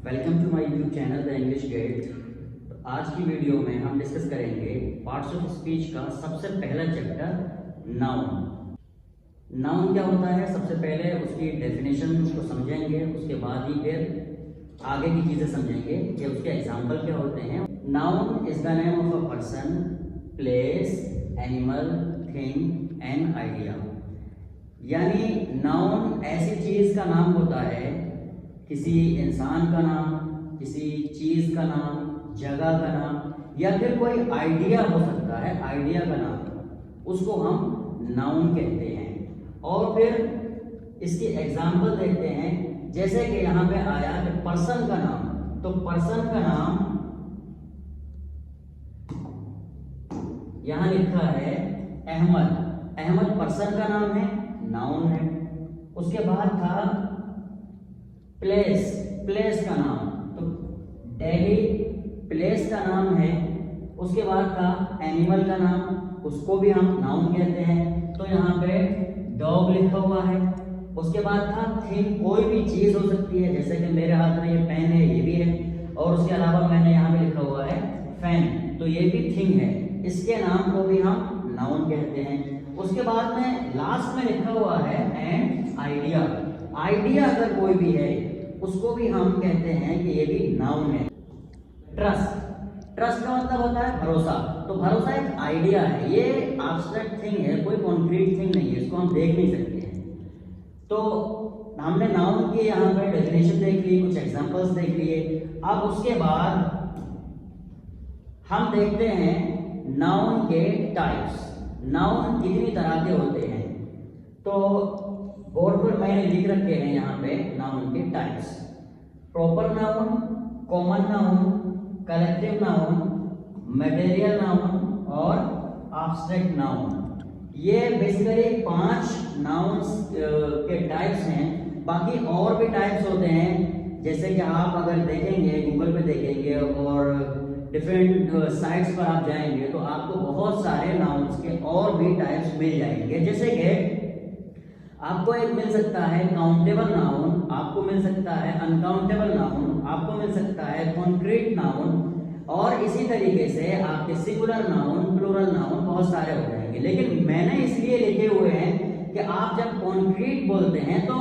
Welcome to my YouTube channel the English guide. तो आज की वीडियो में हम डिस्कस करेंगे पार्ट्स ऑफ स्पीच का सबसे पहला चैप्टर नाउन। नाउन क्या होता है, सबसे पहले उसकी डेफिनेशन को समझेंगे, उसके बाद ही फिर आगे की चीज़ें समझेंगे कि उसके एग्जाम्पल क्या होते हैं। Noun is the name of a person, place, animal, thing and idea. यानी नाउन ऐसी चीज़ का नाम होता है, किसी इंसान का नाम, किसी चीज का नाम, जगह का नाम, या फिर कोई आइडिया हो सकता है, आइडिया का नाम, उसको हम नाउन कहते हैं। और फिर इसकी एग्जाम्पल देखते हैं, जैसे कि यहाँ पे आया कि पर्सन का नाम, तो पर्सन का नाम यहां लिखा है अहमद। अहमद पर्सन का नाम है, नाउन है। उसके बाद था प्लेस, प्लेस का नाम, तो दिल्ली प्लेस का नाम है। उसके बाद था एनिमल का नाम, उसको भी हम नाउन कहते हैं, तो यहाँ पे डॉग लिखा हुआ है। उसके बाद था थिंग, कोई भी चीज हो सकती है, जैसे कि मेरे हाथ में ये पेन है, ये भी है। और उसके अलावा मैंने यहाँ पे लिखा हुआ है फैन, तो ये भी थिंग है, इसके नाम को भी हम नाउन कहते हैं। उसके बाद में लास्ट में लिखा हुआ है एंड आइडिया। आइडिया अगर कोई भी है उसको भी हम कहते हैं कि ये भी नाउन है। ट्रस्ट, ट्रस्ट का मतलब होता है भरोसा, तो भरोसा एक आइडिया है, ये एब्स्ट्रैक्ट थिंग है, कोई कॉन्क्रीट थिंग नहीं है, इसको हम देख नहीं सकते हैं। तो हमने नाउन की यहाँ पे डेफिनेशन देख ली, कुछ एग्जांपल्स देख लिए। अब उसके बाद हम देखते हैं नाउन के टाइप्स। नाउन कितनी तरह के होते हैं, तो बोर्ड पर मैंने लिख रखे हैं यहाँ पे नाउन के types. Proper noun, common noun, collective noun, material noun और एब्स्ट्रैक्ट नाउन। ये बेसिकली 5 नाउन्स के टाइप्स हैं। बाकी और भी टाइप्स होते हैं, जैसे कि आप अगर देखेंगे, गूगल पे देखेंगे और डिफरेंट साइट्स पर आप जाएंगे तो आपको बहुत सारे नाउन्स के और भी टाइप्स मिल जाएंगे। जैसे कि आपको एक मिल सकता है काउंटेबल नाउन, आपको मिल सकता है अनकाउंटेबल नाउन, आपको मिल सकता है कॉन्क्रीट नाउन, और इसी तरीके से आपके सिंगुलर नाउन, प्लूरल नाउन बहुत सारे हो जाएंगे। लेकिन मैंने इसलिए लिखे हुए हैं कि आप जब कॉन्क्रीट बोलते हैं तो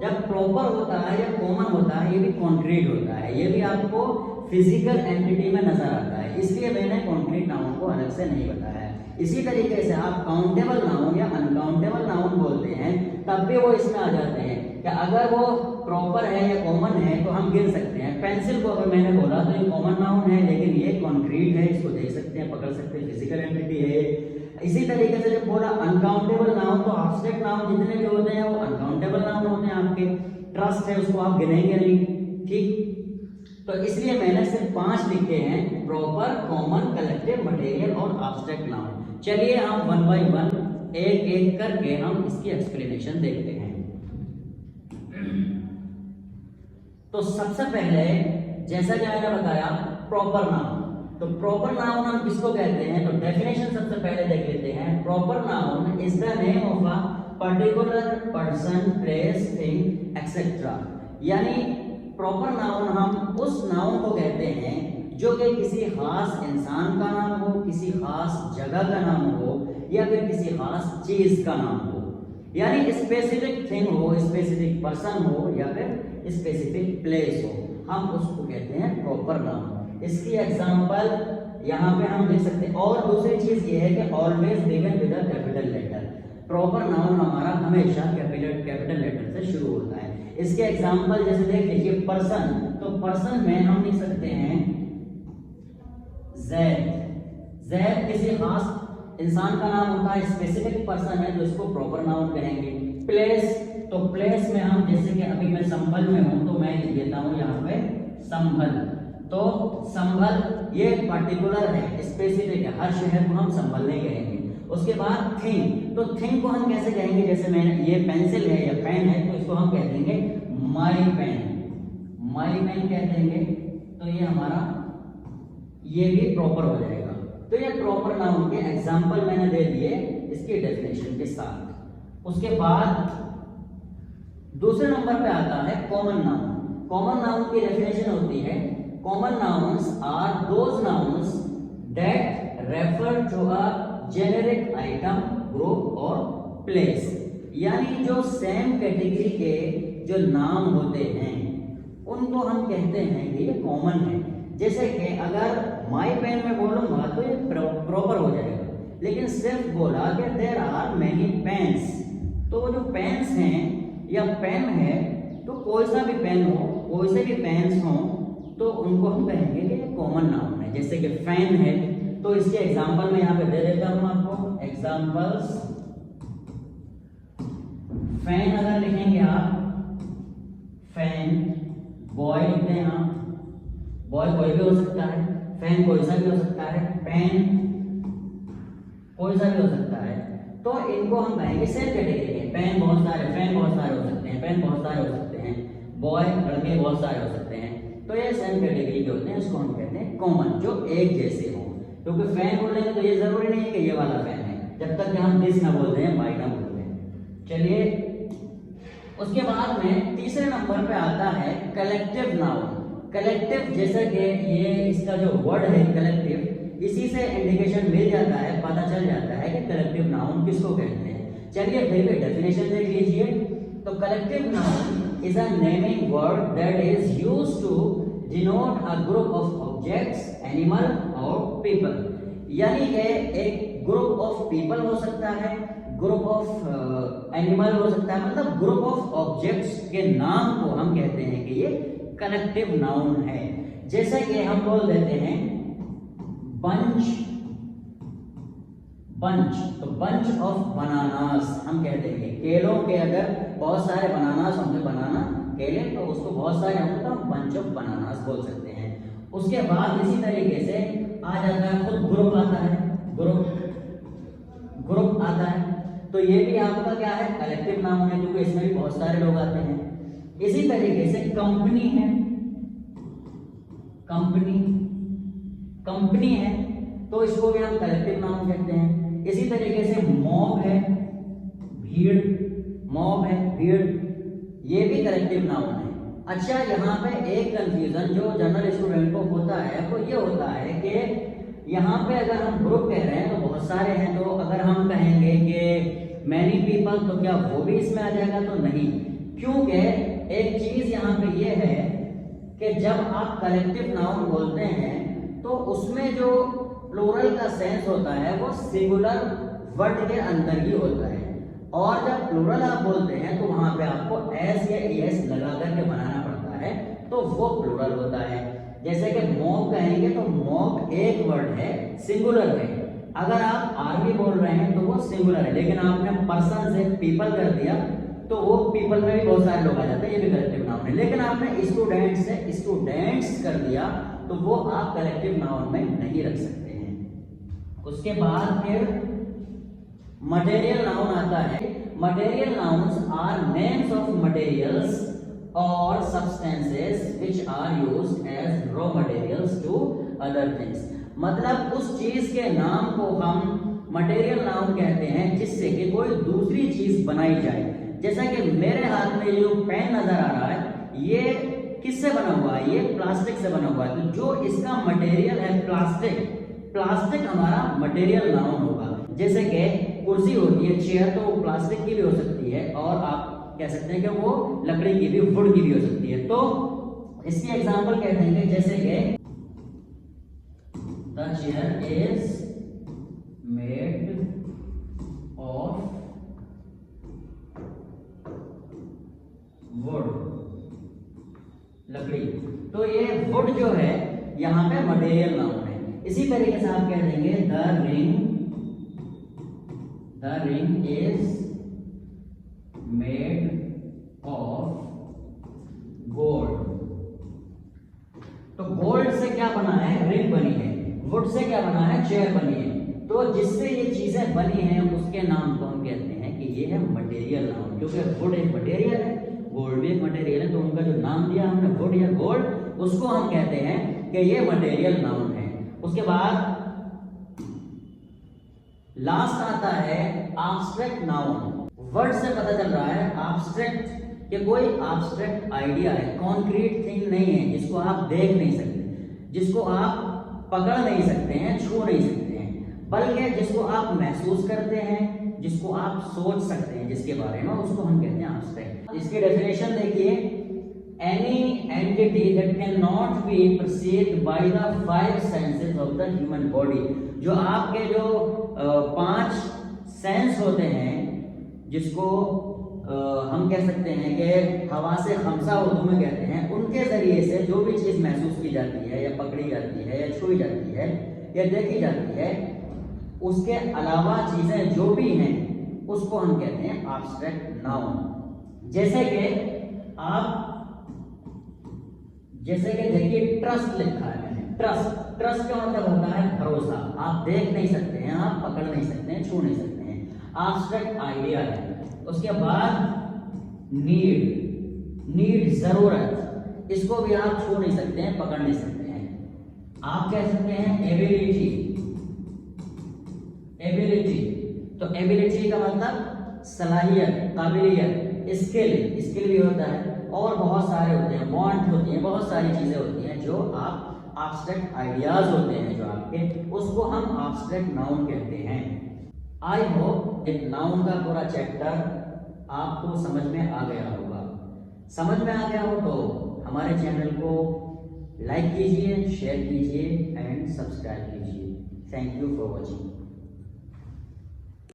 जब प्रॉपर होता है या कॉमन होता है, ये भी कॉन्क्रीट होता है, ये भी आपको फिजिकल एंटिटी में नजर आता है, इसलिए मैंने कॉन्क्रीट नाउन को अलग से नहीं बताया। इसी तरीके से आप काउंटेबल नाउन या अनकाउंटेबल नाउन बोलते हैं, तब भी वो इसमें आ जाते हैं कि अगर वो प्रॉपर है या कॉमन है तो हम गिन सकते हैं। पेंसिल को अगर मैंने बोला तो ये कॉमन नाउन है, लेकिन ये कॉन्क्रीट है, इसको देख सकते हैं, पकड़ सकते हैं, फिजिकल एंटिटी है। इसी तरीके से जब बोला अनकाउंटेबल नाउन, तो एब्स्ट्रैक्ट नाउन जितने भी होते हैं वो अनकाउंटेबल नाउन होते हैं आपके। ट्रस्ट है, उसको आप गिनेंगे नहीं, ठीक। तो इसलिए मैंने सिर्फ 5 लिखे हैं, प्रॉपर, कॉमन, कलेक्टिव, मटेरियल और एब्स्ट्रैक्ट नाउन। चलिए हम 1 बाय 1 एक एक करके हम इसकी एक्सप्लेनेशन देखते हैं। तो सबसे पहले जैसा कि मैंने बताया प्रॉपर नाउन, तो प्रॉपर नाउन हम किसको कहते हैं, तो डेफिनेशन सबसे पहले देख लेते हैं। Proper noun is the name of a particular person, place, thing etcetera. यानी प्रॉपर नाउन हम उस नाउन को कहते हैं जो कि किसी खास इंसान का नाम हो, किसी खास जगह का नाम हो, या फिर किसी खास चीज का नाम हो। यानी स्पेसिफिक थिंग हो, स्पेसिफिक पर्सन हो, या फिर स्पेसिफिक प्लेस हो, हम उसको कहते हैं प्रॉपर नाउन। इसकी एग्जांपल यहाँ पे हम देख सकते हैं। और दूसरी चीज ये है कि always begin with a capital letter. Proper noun हमारा हमेशा कैपिटल लेटर से शुरू होता है। इसके एग्जांपल जैसे देख लीजिए पर्सन, तो पर्सन में हम लिख सकते हैं ज़ैद। ज़ैद किसी खास इंसान का नाम होता है, स्पेसिफिक पर्सन है, तो इसको प्रॉपर नाउन कहेंगे। प्लेस, तो प्लेस में हम जैसे कि अभी मैं संभल में हूं तो मैं लिख देता हूं यहाँ पे संभल, तो संभल ये पर्टिकुलर है, स्पेसिफिक है, हर शहर को हम संभल नहीं कहेंगे। उसके बाद थिंग, तो थिंग को हम कैसे कहेंगे, जैसे मैंने ये पेंसिल है या पेन है, तो इसको हम कह देंगे माई पेन, माई पेन कह देंगे, तो ये हमारा ये भी प्रॉपर हो जाएगा। तो ये प्रॉपर नाउन के एग्जांपल मैंने दे दिए इसकी डेफिनेशन के साथ। उसके बाद दूसरे नंबर पे आता है कॉमन नाउन। कॉमन नाउन की डेफिनेशन होती है, common nouns are those nouns that refer to a generic item, group और प्लेस। यानी जो सेम कैटेगरी के जो नाम होते हैं उनको हम कहते हैं कि ये कॉमन है। जैसे कि अगर माई पेन में बोलूंगा तो ये प्रॉपर हो जाएगा, लेकिन सिर्फ बोला कि देयर आर मेनी पेन्स, तो जो पेन्स हैं या पेन है, तो कोई सा भी पेन हो, कोई से भी पेन्स हो, तो उनको हम कहेंगे कि ये कॉमन नाउन है। जैसे कि फैन है, तो इसके एग्जांपल मैं यहाँ पे दे देता हूँ आपको एग्जांपल्स। फैन अगर लिखेंगे आप, फैन, बॉय लिखते हैं आप, बॉय कोई भी हो सकता है, फैन कोई सा भी हो सकता है, पेन कोई सा भी हो सकता है, तो इनको हम कहेंगे सेम कैटेगरी के। पेन बहुत सारे, फैन बहुत सारे हो सकते हैं, पेन बहुत सारे हो सकते हैं, बॉय लड़के बहुत सारे हो सकते हैं, तो ये सेम कैटेगरी के होते हैं, इसको हम कहते हैं कॉमन, जो एक जैसे हो। क्योंकि फैन बोलेंगे तो ये जरूरी नहीं है कि ये वाला फैन है, जब तक कि हम दिस ना बोलते हैं, बाई ना बोलते हैं। चलिए, उसके बाद में तीसरे नंबर पे आता है कलेक्टिव नाउन। कलेक्टिव, जैसा कि ये इसका जो वर्ड है कलेक्टिव, इसी से इंडिकेशन मिल जाता है, पता चल जाता है कि कलेक्टिव नाउन किसको कहते हैं। चलिए फिर भी डेफिनेशन देख लीजिए। तो collective noun is a naming word that is used to denote a group of objects, animal और पीपल। यानी कि एक ग्रुप ऑफ पीपल हो सकता है, ग्रुप ऑफ एनिमल हो सकता है, मतलब ग्रुप ऑफ ऑब्जेक्ट्स के नाम को हम कहते हैं कि ये कलेक्टिव नाउन है। जैसे कि हम बोल देते हैं बंच, बंच, तो बंच ऑफ बनानास हम कहते हैं। केलों के अगर बहुत सारे बनानास होंगे, बनाना केले, तो उसको बहुत सारे होंगे तो हम बंच ऑफ बनानास बोल सकते हैं। उसके बाद इसी तरीके से आ जाता है खुद ग्रुप आता है, ग्रुप आता है, तो ये भी आपका क्या है, कलेक्टिव नाउन है, क्योंकि इसमें भी बहुत सारे लोग आते हैं। इसी तरीके से कंपनी है, कंपनी है, तो इसको भी हम कलेक्टिव नाउन कहते हैं। इसी तरीके से मॉब है, भीड़, मॉब है, भीड़, ये भी कलेक्टिव नाउन है। अच्छा, यहाँ पे एक कंफ्यूजन जो जनरल स्टूडेंट को होता है वो ये होता है कि यहाँ पे अगर हम ग्रुप कह रहे हैं तो बहुत सारे हैं, तो अगर हम कहेंगे कि मैनी पीपल, तो क्या वो भी इसमें आ जाएगा? तो नहीं, क्योंकि एक चीज यहाँ पे ये है कि जब आप कलेक्टिव नाउन बोलते हैं तो उसमें जो प्लूरल का सेंस होता है वो सिंगुलर वर्ड के अंदर ही होता है, और जब प्लूरल आप बोलते हैं तो वहां पे आपको एस या एस लगा करके बनाना पड़ता है, तो वो प्लूरल होता है। जैसे कि मॉब कहेंगे तो मॉब एक वर्ड है, सिंगुलर है। अगर आप आर्मी बोल रहे हैं तो वो सिंगुलर है, लेकिन आपने पर्सन से पीपल कर दिया तो वो पीपल में भी बहुत सारे लोग आ जाते हैं, ये भी कलेक्टिव नाउन है। लेकिन आपने स्टूडेंट से स्टूडेंट्स कर दिया तो वो आप कलेक्टिव नाउन में नहीं रख सकते हैं। उसके बाद फिर मटेरियल नाउन आता है। Material nouns are names of materials और substances which are used as raw materials to other things. मतलब उस चीज के नाम को हम मटेरियल नाउन कहते हैं जिससे कि कोई दूसरी चीज बनाई जाए। जैसा कि मेरे हाथ में जो पेन नजर आ रहा है, ये किससे बना हुआ है? ये प्लास्टिक से बना हुआ है, तो जो इसका मटेरियल है प्लास्टिक, प्लास्टिक हमारा मटेरियल नाउन होगा। जैसे कि कुर्सी होती है, चेयर, तो वो प्लास्टिक की भी हो सकती है, और आप कह सकते हैं कि वो लकड़ी की भी, वुड की भी हो सकती है। तो इसकी एग्जांपल कहते हैं जैसे कि the chair is made of would, लकड़ी, तो ये वुड जो है यहाँ पे मटेरियल नाउन है। इसी तरीके से आप कह देंगे the ring is made of gold, तो गोल्ड से क्या बना है? रिंग बनी है। वुड से क्या बना है? चेयर बनी है। तो जिससे ये चीजें बनी हैं उसके नाम को हम कहते हैं कि ये है मटेरियल नाउन, क्योंकि वुड एक मटेरियल है, गोल्ड भी एक मटेरियल है, तो उनका जो नाम दिया हमने वुड या गोल्ड, उसको हम कहते हैं कि ये मटेरियल नाउन है। उसके बाद लास्ट आता है एब्स्ट्रैक्ट नाउन। वर्ड से पता चल रहा है एब्स्ट्रैक्ट, कि कोई एब्स्ट्रैक्ट आइडिया है, कॉन्क्रीट थिंग नहीं है, जिसको आप देख नहीं सकते, जिसको आप पकड़ नहीं सकते हैं, छू नहीं सकते हैं, बल्कि जिसको आप महसूस करते हैं, जिसको आप सोच सकते हैं, जिसके बारे में, उसको हम कहते हैं एब्स्ट्रैक्ट। इसकी डेफिनेशन देखिए, any entity that cannot be perceived by the five senses of the human body, जो आपके जो 5 सेंस होते हैं, जिसको हम कह सकते हैं कि हवा से खमसा उर्दू में कहते हैं, उनके जरिए से जो भी चीज महसूस की जाती है या पकड़ी जाती है या छुई जाती है या देखी जाती है, उसके अलावा चीजें जो भी हैं उसको हम कहते हैं एब्स्ट्रैक्ट नाउन। जैसे कि आप देखिए ट्रस्ट लिखा है मैंने, ट्रस्ट का मतलब होता है भरोसा। आप देख नहीं सकते हैं, आप पकड़ नहीं सकते हैं, छू नहीं सकते हैं, एब्स्ट्रैक्ट आइडिया है। उसके बाद नीड जरूरत, इसको भी आप छू नहीं सकते हैं, पकड़ नहीं सकते हैं। आप कह सकते हैं एबिलिटी, तो एबिलिटी का मतलब सलाहियत, काबिलियत, स्किल भी होता है, और बहुत सारे होते हैं, वांट होती हैं, बहुत सारी चीजें होती हैं जो आप एब्स्ट्रैक्ट आइडियाज होते हैं जो आपके, उसको हम एब्स्ट्रैक्ट नाउन कहते हैं। आई होप एक नाउन का पूरा चैप्टर आपको समझ में आ गया होगा। समझ में आ गया हो तो हमारे चैनल को लाइक कीजिए, शेयर कीजिए एंड सब्सक्राइब कीजिए। Thank you for watching.